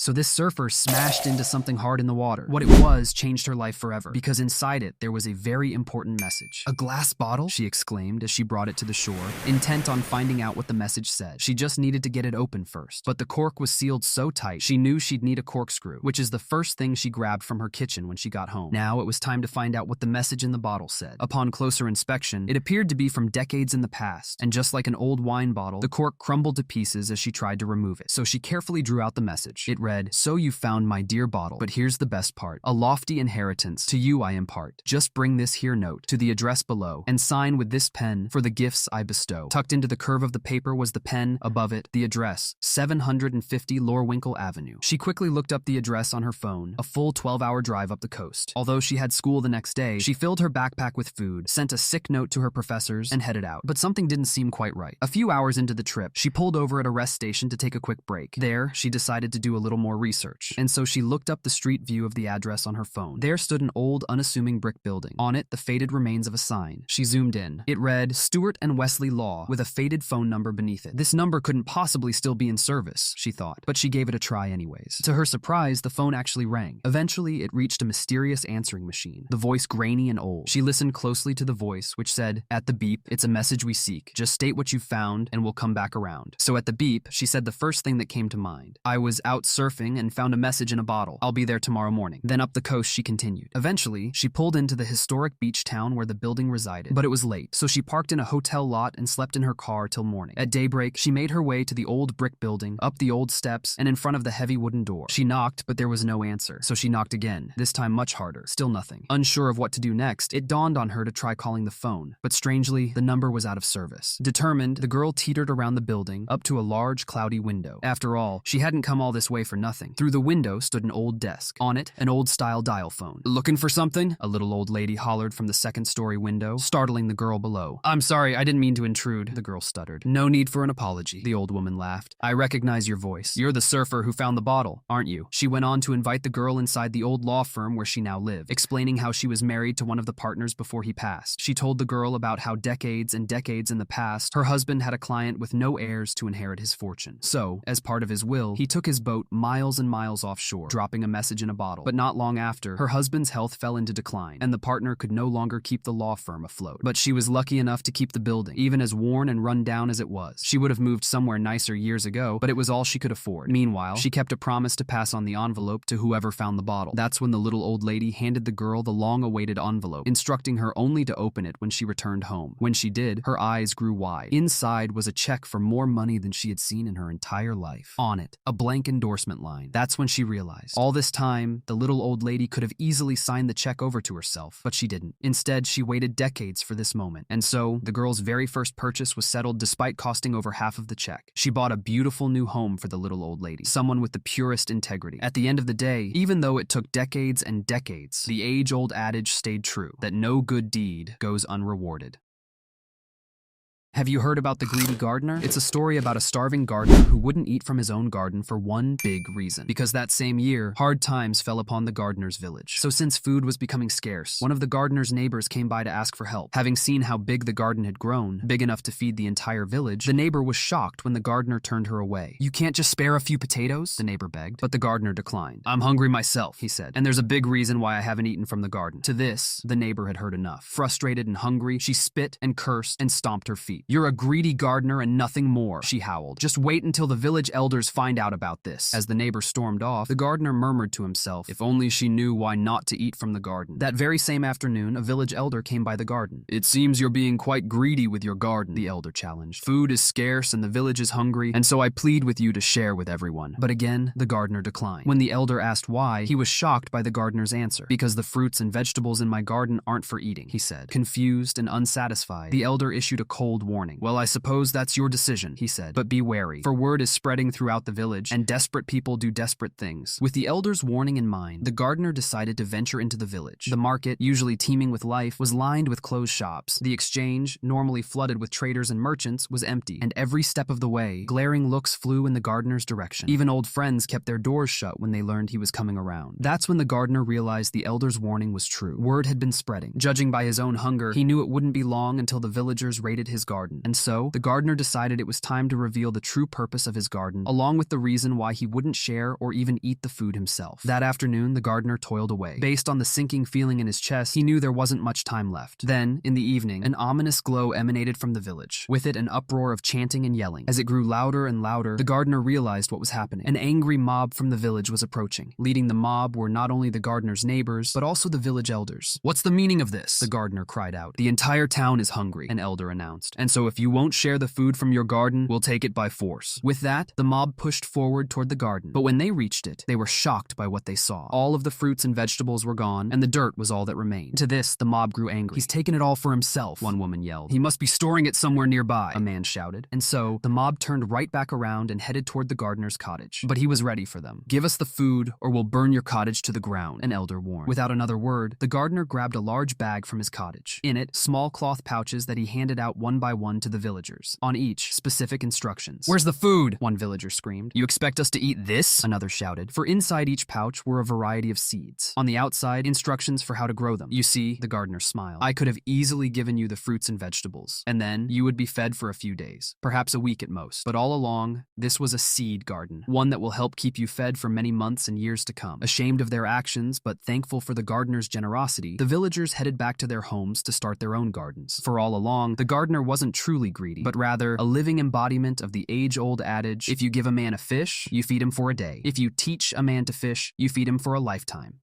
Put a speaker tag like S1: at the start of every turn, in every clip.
S1: So this surfer smashed into something hard in the water. What it was changed her life forever, because inside it there was a very important message. "A glass bottle?" she exclaimed as she brought it to the shore, intent on finding out what the message said. She just needed to get it open first. But the cork was sealed so tight, she knew she'd need a corkscrew, which is the first thing she grabbed from her kitchen when she got home. Now it was time to find out what the message in the bottle said. Upon closer inspection, it appeared to be from decades in the past, and just like an old wine bottle, the cork crumbled to pieces as she tried to remove it. So she carefully drew out the message. It read, "So you found my dear bottle, but here's the best part. A lofty inheritance to you I impart. Just bring this here note to the address below, and sign with this pen for the gifts I bestow." Tucked into the curve of the paper was the pen, above it, the address, 750 Lorwinkle Avenue. She quickly looked up the address on her phone, a full 12-hour drive up the coast. Although she had school the next day, she filled her backpack with food, sent a sick note to her professors, and headed out. But something didn't seem quite right. A few hours into the trip, she pulled over at a rest station to take a quick break. There, she decided to do a little more research, and so she looked up the street view of the address on her phone. There stood an old, unassuming brick building. On it, the faded remains of a sign. She zoomed in. It read, "Stewart and Wesley Law," with a faded phone number beneath it. This number couldn't possibly still be in service, she thought, but she gave it a try anyways. To her surprise, the phone actually rang. Eventually, it reached a mysterious answering machine, the voice grainy and old. She listened closely to the voice, which said, "At the beep, it's a message we seek. Just state what you found, and we'll come back around." So at the beep, she said the first thing that came to mind. "I was out surfing and found a message in a bottle. I'll be there tomorrow morning." Then up the coast she continued. Eventually, she pulled into the historic beach town where the building resided, but it was late, so she parked in a hotel lot and slept in her car till morning. At daybreak, she made her way to the old brick building, up the old steps, and in front of the heavy wooden door. She knocked, but there was no answer, so she knocked again, this time much harder. Still nothing. Unsure of what to do next, it dawned on her to try calling the phone, but strangely, the number was out of service. Determined, the girl teetered around the building, up to a large, cloudy window. After all, she hadn't come all this way for nothing. Through the window stood an old desk. On it, an old-style dial phone. "Looking for something?" a little old lady hollered from the second-story window, startling the girl below. "I'm sorry, I didn't mean to intrude," the girl stuttered. "No need for an apology," the old woman laughed. "I recognize your voice. You're the surfer who found the bottle, aren't you?" She went on to invite the girl inside the old law firm where she now lived, explaining how she was married to one of the partners before he passed. She told the girl about how decades and decades in the past, her husband had a client with no heirs to inherit his fortune. So, as part of his will, he took his boat miles and miles offshore, dropping a message in a bottle. But not long after, her husband's health fell into decline, and the partner could no longer keep the law firm afloat. But she was lucky enough to keep the building, even as worn and run down as it was. She would have moved somewhere nicer years ago, but it was all she could afford. Meanwhile, she kept a promise to pass on the envelope to whoever found the bottle. That's when the little old lady handed the girl the long-awaited envelope, instructing her only to open it when she returned home. When she did, her eyes grew wide. Inside was a check for more money than she had seen in her entire life. On it, a blank endorsement line. That's when she realized. All this time, the little old lady could have easily signed the check over to herself, but she didn't. Instead, she waited decades for this moment. And so, the girl's very first purchase was settled despite costing over half of the check. She bought a beautiful new home for the little old lady, someone with the purest integrity. At the end of the day, even though it took decades and decades, the age-old adage stayed true, that no good deed goes unrewarded. Have you heard about the greedy gardener? It's a story about a starving gardener who wouldn't eat from his own garden for one big reason. Because that same year, hard times fell upon the gardener's village. So since food was becoming scarce, one of the gardener's neighbors came by to ask for help. Having seen how big the garden had grown, big enough to feed the entire village, the neighbor was shocked when the gardener turned her away. "You can't just spare a few potatoes?" the neighbor begged. But the gardener declined. "I'm hungry myself," he said, "and there's a big reason why I haven't eaten from the garden." To this, the neighbor had heard enough. Frustrated and hungry, she spit and cursed and stomped her feet. "You're a greedy gardener and nothing more," she howled. "Just wait until the village elders find out about this." As the neighbor stormed off, the gardener murmured to himself, if only she knew why not to eat from the garden. That very same afternoon, a village elder came by the garden. "It seems you're being quite greedy with your garden," the elder challenged. "Food is scarce and the village is hungry, and so I plead with you to share with everyone." But again, the gardener declined. When the elder asked why, he was shocked by the gardener's answer. "Because the fruits and vegetables in my garden aren't for eating," he said. Confused and unsatisfied, the elder issued a cold warning. "Well, I suppose that's your decision," he said, "but be wary, for word is spreading throughout the village, and desperate people do desperate things." With the elder's warning in mind, the gardener decided to venture into the village. The market, usually teeming with life, was lined with closed shops. The exchange, normally flooded with traders and merchants, was empty, and every step of the way, glaring looks flew in the gardener's direction. Even old friends kept their doors shut when they learned he was coming around. That's when the gardener realized the elder's warning was true. Word had been spreading. Judging by his own hunger, he knew it wouldn't be long until the villagers raided his garden. garden. And so, the gardener decided it was time to reveal the true purpose of his garden, along with the reason why he wouldn't share or even eat the food himself. That afternoon, the gardener toiled away. Based on the sinking feeling in his chest, he knew there wasn't much time left. Then, in the evening, an ominous glow emanated from the village. With it, an uproar of chanting and yelling. As it grew louder and louder, the gardener realized what was happening. An angry mob from the village was approaching. Leading the mob were not only the gardener's neighbors, but also the village elders. "What's the meaning of this?" the gardener cried out. "The entire town is hungry," an elder announced. "And so if you won't share the food from your garden, we'll take it by force." With that, the mob pushed forward toward the garden. But when they reached it, they were shocked by what they saw. All of the fruits and vegetables were gone, and the dirt was all that remained. To this, the mob grew angry. "He's taken it all for himself," one woman yelled. "He must be storing it somewhere nearby," a man shouted. And so, the mob turned right back around and headed toward the gardener's cottage. But he was ready for them. "Give us the food, or we'll burn your cottage to the ground," an elder warned. Without another word, the gardener grabbed a large bag from his cottage. In it, small cloth pouches that he handed out one by one to the villagers. On each, specific instructions. "Where's the food?" one villager screamed. "You expect us to eat this?" another shouted. For inside each pouch were a variety of seeds. On the outside, instructions for how to grow them. "You see," the gardener smiled, "I could have easily given you the fruits and vegetables, and then you would be fed for a few days, perhaps a week at most. But all along, this was a seed garden, one that will help keep you fed for many months and years to come." Ashamed of their actions, but thankful for the gardener's generosity, the villagers headed back to their homes to start their own gardens. For all along, the gardener wasn't truly greedy, but rather a living embodiment of the age-old adage, if you give a man a fish, you feed him for a day. If you teach a man to fish, you feed him for a lifetime.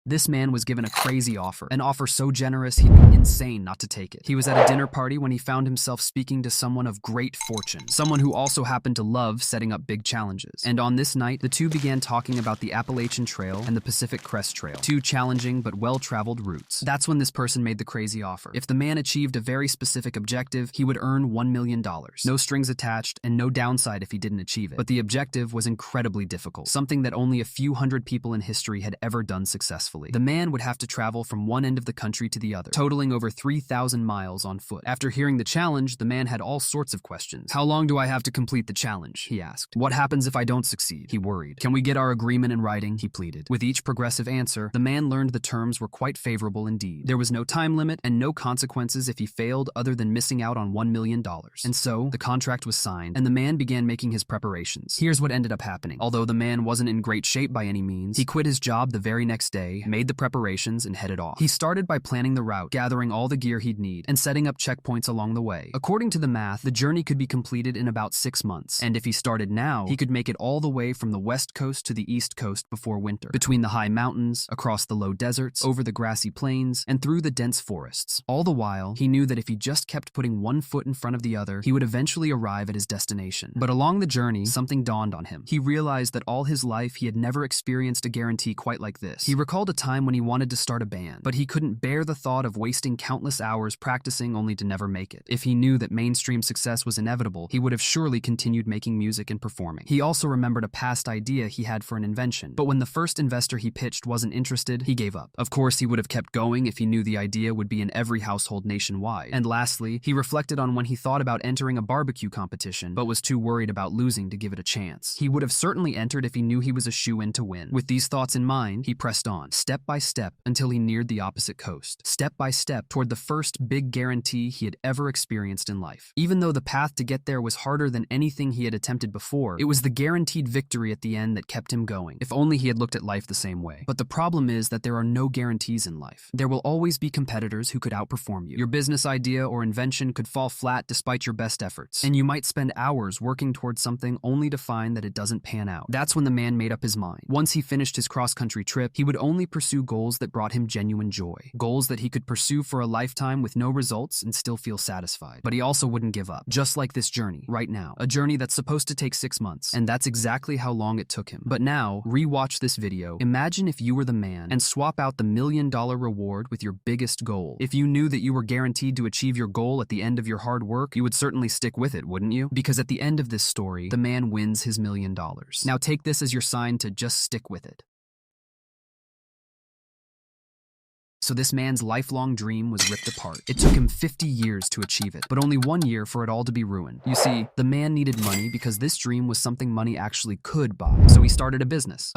S1: This man was given a crazy offer, an offer so generous he'd be insane not to take it. He was at a dinner party when he found himself speaking to someone of great fortune, someone who also happened to love setting up big challenges. And on this night, the two began talking about the Appalachian Trail and the Pacific Crest Trail, two challenging but well-traveled routes. That's when this person made the crazy offer. If the man achieved a very specific objective, he would earn $1 million. No strings attached and no downside if he didn't achieve it. But the objective was incredibly difficult, something that only a few hundred people in history had ever done successfully. The man would have to travel from one end of the country to the other, totaling over 3,000 miles on foot. After hearing the challenge, the man had all sorts of questions. "How long do I have to complete the challenge?" he asked. "What happens if I don't succeed?" he worried. "Can we get our agreement in writing?" he pleaded. With each progressive answer, the man learned the terms were quite favorable indeed. There was no time limit and no consequences if he failed other than missing out on $1 million. And so, the contract was signed, and the man began making his preparations. Here's what ended up happening. Although the man wasn't in great shape by any means, he quit his job the very next day, made the preparations, and headed off. He started by planning the route, gathering all the gear he'd need, and setting up checkpoints along the way. According to the math, the journey could be completed in about 6 months, and if he started now, he could make it all the way from the west coast to the east coast before winter, between the high mountains, across the low deserts, over the grassy plains, and through the dense forests. All the while, he knew that if he just kept putting one foot in front of the other, he would eventually arrive at his destination. But along the journey, something dawned on him. He realized that all his life he had never experienced a guarantee quite like this. He recalled a time when he wanted to start a band, but he couldn't bear the thought of wasting countless hours practicing only to never make it. If he knew that mainstream success was inevitable, he would have surely continued making music and performing. He also remembered a past idea he had for an invention, but when the first investor he pitched wasn't interested, he gave up. Of course, he would have kept going if he knew the idea would be in every household nationwide. And lastly, he reflected on when he thought about entering a barbecue competition, but was too worried about losing to give it a chance. He would have certainly entered if he knew he was a shoo-in to win. With these thoughts in mind, he pressed on, step by step, until he neared the opposite coast, step by step toward the first big guarantee he had ever experienced in life. Even though the path to get there was harder than anything he had attempted before, it was the guaranteed victory at the end that kept him going. If only he had looked at life the same way. But the problem is that there are no guarantees in life. There will always be competitors who could outperform you. Your business idea or invention could fall flat despite your best efforts, and you might spend hours working towards something only to find that it doesn't pan out. That's when the man made up his mind. Once he finished his cross-country trip, he would only pursue goals that brought him genuine joy. Goals that he could pursue for a lifetime with no results and still feel satisfied. But he also wouldn't give up. Just like this journey, right now. A journey that's supposed to take 6 months, and that's exactly how long it took him. But now, re-watch this video. Imagine if you were the man and swap out the $1 million reward with your biggest goal. If you knew that you were guaranteed to achieve your goal at the end of your hard work, you would certainly stick with it, wouldn't you? Because at the end of this story, the man wins his $1 million. Now take this as your sign to just stick with it. So this man's lifelong dream was ripped apart. It took him 50 years to achieve it, but only 1 year for it all to be ruined. You see, the man needed money because this dream was something money actually could buy. So he started a business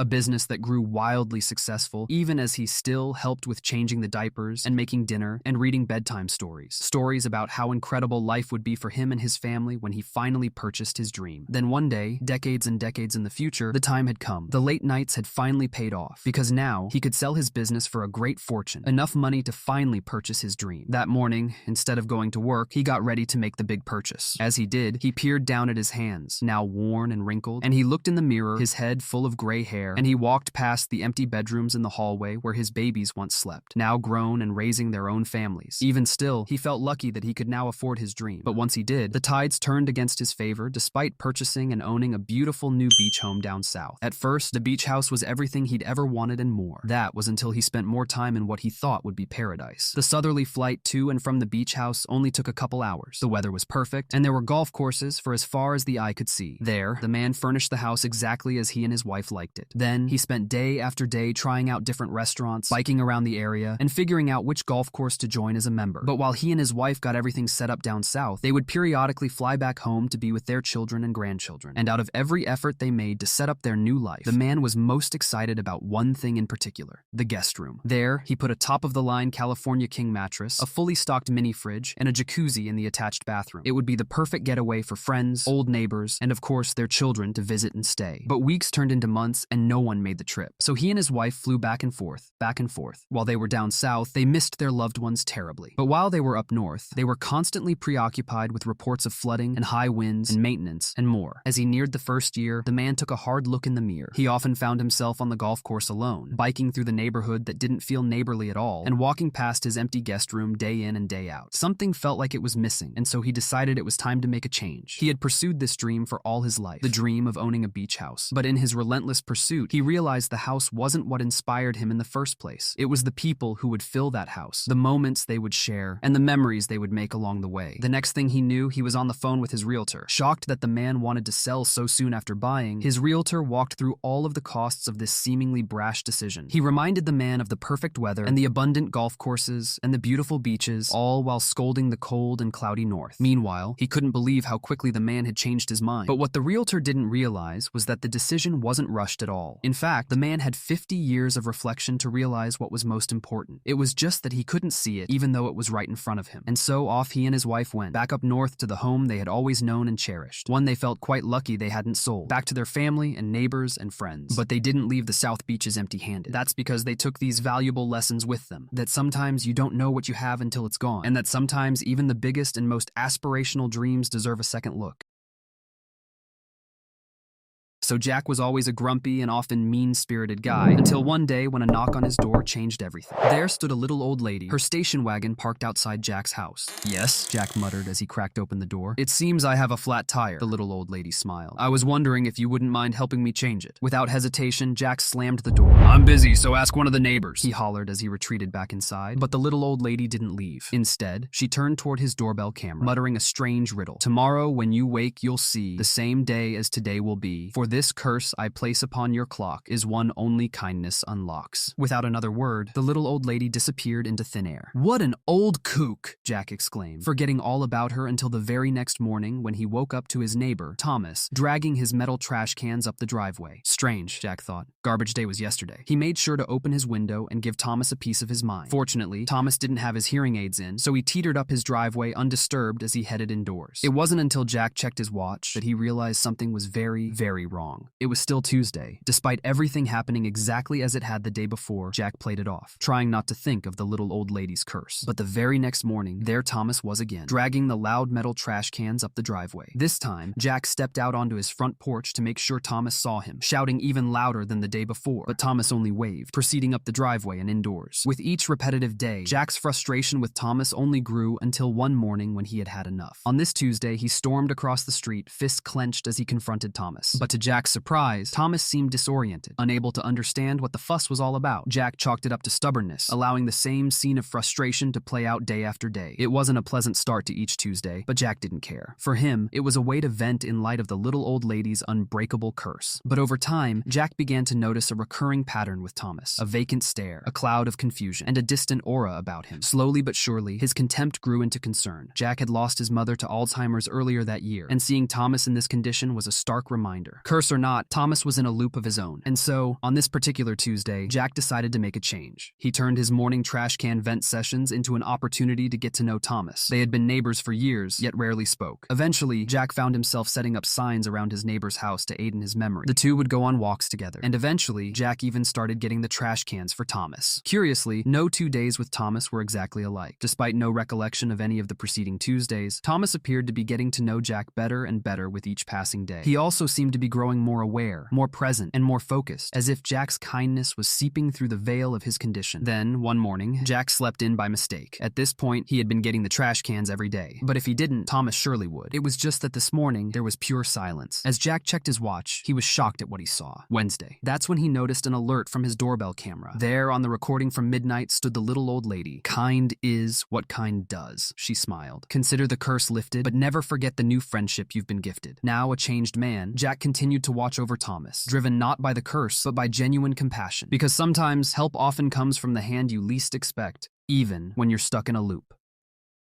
S1: that grew wildly successful, even as he still helped with changing the diapers and making dinner and reading bedtime stories. Stories about how incredible life would be for him and his family when he finally purchased his dream. Then one day, decades and decades in the future, the time had come. The late nights had finally paid off, because now he could sell his business for a great fortune, enough money to finally purchase his dream. That morning, instead of going to work, he got ready to make the big purchase. As he did, he peered down at his hands, now worn and wrinkled, and he looked in the mirror, his head full of gray hair, and he walked past the empty bedrooms in the hallway where his babies once slept, now grown and raising their own families. Even still, he felt lucky that he could now afford his dream. But once he did, the tides turned against his favor despite purchasing and owning a beautiful new beach home down south. At first, the beach house was everything he'd ever wanted and more. That was until he spent more time in what he thought would be paradise. The southerly flight to and from the beach house only took a couple hours. The weather was perfect, and there were golf courses for as far as the eye could see. There, the man furnished the house exactly as he and his wife liked it. Then, he spent day after day trying out different restaurants, biking around the area, and figuring out which golf course to join as a member. But while he and his wife got everything set up down south, they would periodically fly back home to be with their children and grandchildren. And out of every effort they made to set up their new life, the man was most excited about one thing in particular: the guest room. There, he put a top-of-the-line California King mattress, a fully stocked mini fridge, and a jacuzzi in the attached bathroom. It would be the perfect getaway for friends, old neighbors, and of course their children to visit and stay. But weeks turned into months and no one made the trip. So he and his wife flew back and forth. While they were down south, they missed their loved ones terribly. But while they were up north, they were constantly preoccupied with reports of flooding and high winds and maintenance and more. As he neared the first year, the man took a hard look in the mirror. He often found himself on the golf course alone, biking through the neighborhood that didn't feel neighborly at all, and walking past his empty guest room day in and day out. Something felt like it was missing, and so he decided it was time to make a change. He had pursued this dream for all his life, the dream of owning a beach house. But in his relentless pursuit, he realized the house wasn't what inspired him in the first place. It was the people who would fill that house, the moments they would share, and the memories they would make along the way. The next thing he knew, he was on the phone with his realtor. Shocked that the man wanted to sell so soon after buying, his realtor walked through all of the costs of this seemingly brash decision. He reminded the man of the perfect weather and the abundant golf courses and the beautiful beaches, all while scolding the cold and cloudy north. Meanwhile, he couldn't believe how quickly the man had changed his mind. But what the realtor didn't realize was that the decision wasn't rushed at all. In fact, the man had 50 years of reflection to realize what was most important. It was just that he couldn't see it, even though it was right in front of him. And so off he and his wife went, back up north to the home they had always known and cherished, one they felt quite lucky they hadn't sold, back to their family and neighbors and friends. But they didn't leave the South Beaches empty-handed. That's because they took these valuable lessons with them, that sometimes you don't know what you have until it's gone, and that sometimes even the biggest and most aspirational dreams deserve a second look. So Jack was always a grumpy and often mean-spirited guy, until one day when a knock on his door changed everything. There stood a little old lady, her station wagon parked outside Jack's house. "Yes," Jack muttered as he cracked open the door. "It seems I have a flat tire," the little old lady smiled. "I was wondering if you wouldn't mind helping me change it." Without hesitation, Jack slammed the door. "I'm busy, so ask one of the neighbors," he hollered as he retreated back inside. But the little old lady didn't leave. Instead, she turned toward his doorbell camera, muttering a strange riddle. "Tomorrow when you wake, you'll see the same day as today will be. For this curse I place upon your clock is one only kindness unlocks." Without another word, the little old lady disappeared into thin air. "What an old kook!" Jack exclaimed, forgetting all about her until the very next morning when he woke up to his neighbor, Thomas, dragging his metal trash cans up the driveway. Strange, Jack thought. Garbage day was yesterday. He made sure to open his window and give Thomas a piece of his mind. Fortunately, Thomas didn't have his hearing aids in, so he teetered up his driveway undisturbed as he headed indoors. It wasn't until Jack checked his watch that he realized something was very, very wrong. It was still Tuesday. Despite everything happening exactly as it had the day before, Jack played it off, trying not to think of the little old lady's curse. But the very next morning, there Thomas was again, dragging the loud metal trash cans up the driveway. This time, Jack stepped out onto his front porch to make sure Thomas saw him, shouting even louder than the day before. But Thomas only waved, proceeding up the driveway and indoors. With each repetitive day, Jack's frustration with Thomas only grew until one morning when he had had enough. On this Tuesday, he stormed across the street, fists clenched as he confronted Thomas. But to Jack, Jack's surprise, Thomas seemed disoriented, unable to understand what the fuss was all about. Jack chalked it up to stubbornness, allowing the same scene of frustration to play out day after day. It wasn't a pleasant start to each Tuesday, but Jack didn't care. For him, it was a way to vent in light of the little old lady's unbreakable curse. But over time, Jack began to notice a recurring pattern with Thomas: a vacant stare, a cloud of confusion, and a distant aura about him. Slowly but surely, his contempt grew into concern. Jack had lost his mother to Alzheimer's earlier that year, and seeing Thomas in this condition was a stark reminder. Curse or not, Thomas was in a loop of his own. And so, on this particular Tuesday, Jack decided to make a change. He turned his morning trash can vent sessions into an opportunity to get to know Thomas. They had been neighbors for years, yet rarely spoke. Eventually, Jack found himself setting up signs around his neighbor's house to aid in his memory. The two would go on walks together, and eventually, Jack even started getting the trash cans for Thomas. Curiously, no 2 days with Thomas were exactly alike. Despite no recollection of any of the preceding Tuesdays, Thomas appeared to be getting to know Jack better and better with each passing day. He also seemed to be growing more aware, more present, and more focused, as if Jack's kindness was seeping through the veil of his condition. Then, one morning, Jack slept in by mistake. At this point, he had been getting the trash cans every day. But if he didn't, Thomas surely would. It was just that this morning, there was pure silence. As Jack checked his watch, he was shocked at what he saw. Wednesday. That's when he noticed an alert from his doorbell camera. There, on the recording from midnight, stood the little old lady. "Kind is what kind does," she smiled. "Consider the curse lifted, but never forget the new friendship you've been gifted." Now a changed man, Jack continued to watch over Thomas, driven not by the curse, but by genuine compassion. Because sometimes, help often comes from the hand you least expect, even when you're stuck in a loop.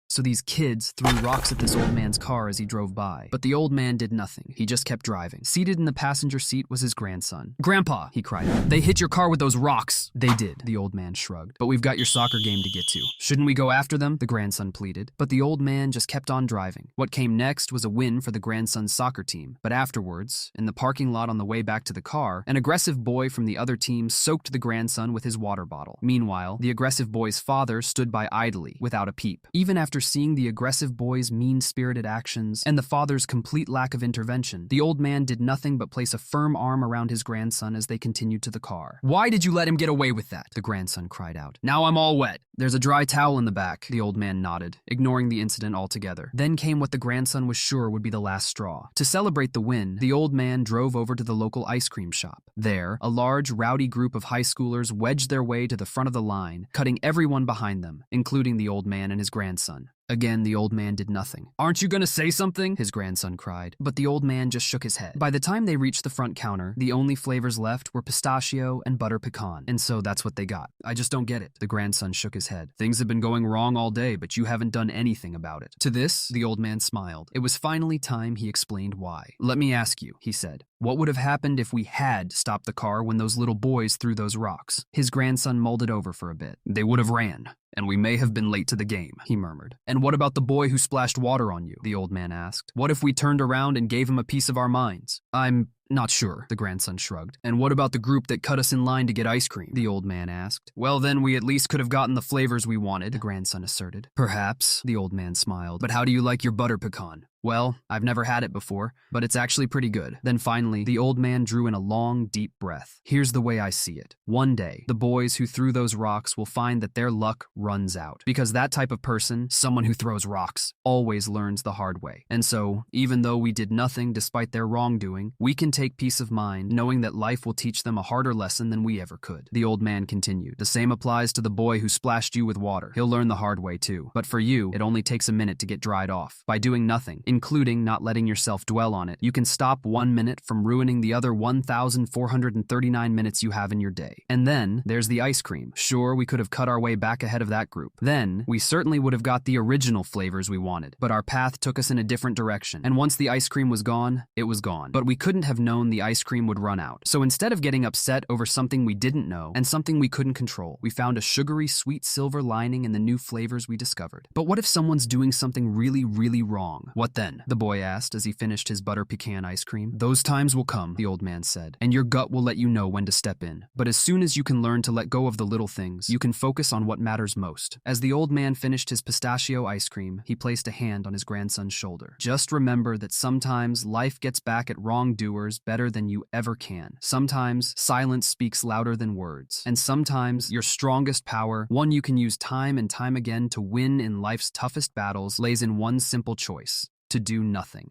S1: So these kids threw rocks at this old man's car as he drove by. But the old man did nothing. He just kept driving. Seated in the passenger seat was his grandson. "Grandpa," he cried out, "they hit your car with those rocks." "They did," the old man shrugged. "But we've got your soccer game to get to. Shouldn't we go after them?" the grandson pleaded. But the old man just kept on driving. What came next was a win for the grandson's soccer team. But afterwards, in the parking lot on the way back to the car, an aggressive boy from the other team soaked the grandson with his water bottle. Meanwhile, the aggressive boy's father stood by idly, without a peep. Even after seeing the aggressive boy's mean-spirited actions and the father's complete lack of intervention, the old man did nothing but place a firm arm around his grandson as they continued to the car. "Why did you let him get away with that?" the grandson cried out. "Now I'm all wet." "There's a dry towel in the back," the old man nodded, ignoring the incident altogether. Then came what the grandson was sure would be the last straw. To celebrate the win, the old man drove over to the local ice cream shop. There, a large, rowdy group of high schoolers wedged their way to the front of the line, cutting everyone behind them, including the old man and his grandson. Again, the old man did nothing. "Aren't you gonna say something?" his grandson cried. But the old man just shook his head. By the time they reached the front counter, the only flavors left were pistachio and butter pecan. "And so that's what they got. I just don't get it." The grandson shook his head. "Things have been going wrong all day, but you haven't done anything about it." To this, the old man smiled. It was finally time he explained why. "Let me ask you," he said. "What would have happened if we had stopped the car when those little boys threw those rocks?" His grandson mulled it over for a bit. "They would have ran. And we may have been late to the game," he murmured. "And what about the boy who splashed water on you?" the old man asked. "What if we turned around and gave him a piece of our minds?" "I'm not sure," the grandson shrugged. "And what about the group that cut us in line to get ice cream?" the old man asked. "Well, then we at least could have gotten the flavors we wanted," the grandson asserted. "Perhaps," the old man smiled. "But how do you like your butter pecan?" "Well, I've never had it before, but it's actually pretty good." Then finally, the old man drew in a long, deep breath. "Here's the way I see it. One day, the boys who threw those rocks will find that their luck runs out. Because that type of person, someone who throws rocks, always learns the hard way. And so, even though we did nothing despite their wrongdoing, we can take peace of mind knowing that life will teach them a harder lesson than we ever could." The old man continued. "The same applies to the boy who splashed you with water. He'll learn the hard way too. But for you, it only takes a minute to get dried off. By doing nothing, including not letting yourself dwell on it, you can stop 1 minute from ruining the other 1,439 minutes you have in your day. And then, there's the ice cream. Sure, we could have cut our way back ahead of that group. Then, we certainly would have got the original flavors we wanted. But our path took us in a different direction. And once the ice cream was gone, it was gone. But we couldn't have known the ice cream would run out. So instead of getting upset over something we didn't know and something we couldn't control, we found a sugary, sweet silver lining in the new flavors we discovered. But what if someone's doing something really, really wrong? What then?" the boy asked as he finished his butter pecan ice cream. "Those times will come," the old man said, "and your gut will let you know when to step in. But as soon as you can learn to let go of the little things, you can focus on what matters most." As the old man finished his pistachio ice cream, he placed a hand on his grandson's shoulder. "Just remember that sometimes life gets back at wrongdoers better than you ever can. Sometimes silence speaks louder than words. And sometimes your strongest power, one you can use time and time again to win in life's toughest battles, lays in one simple choice: to do nothing."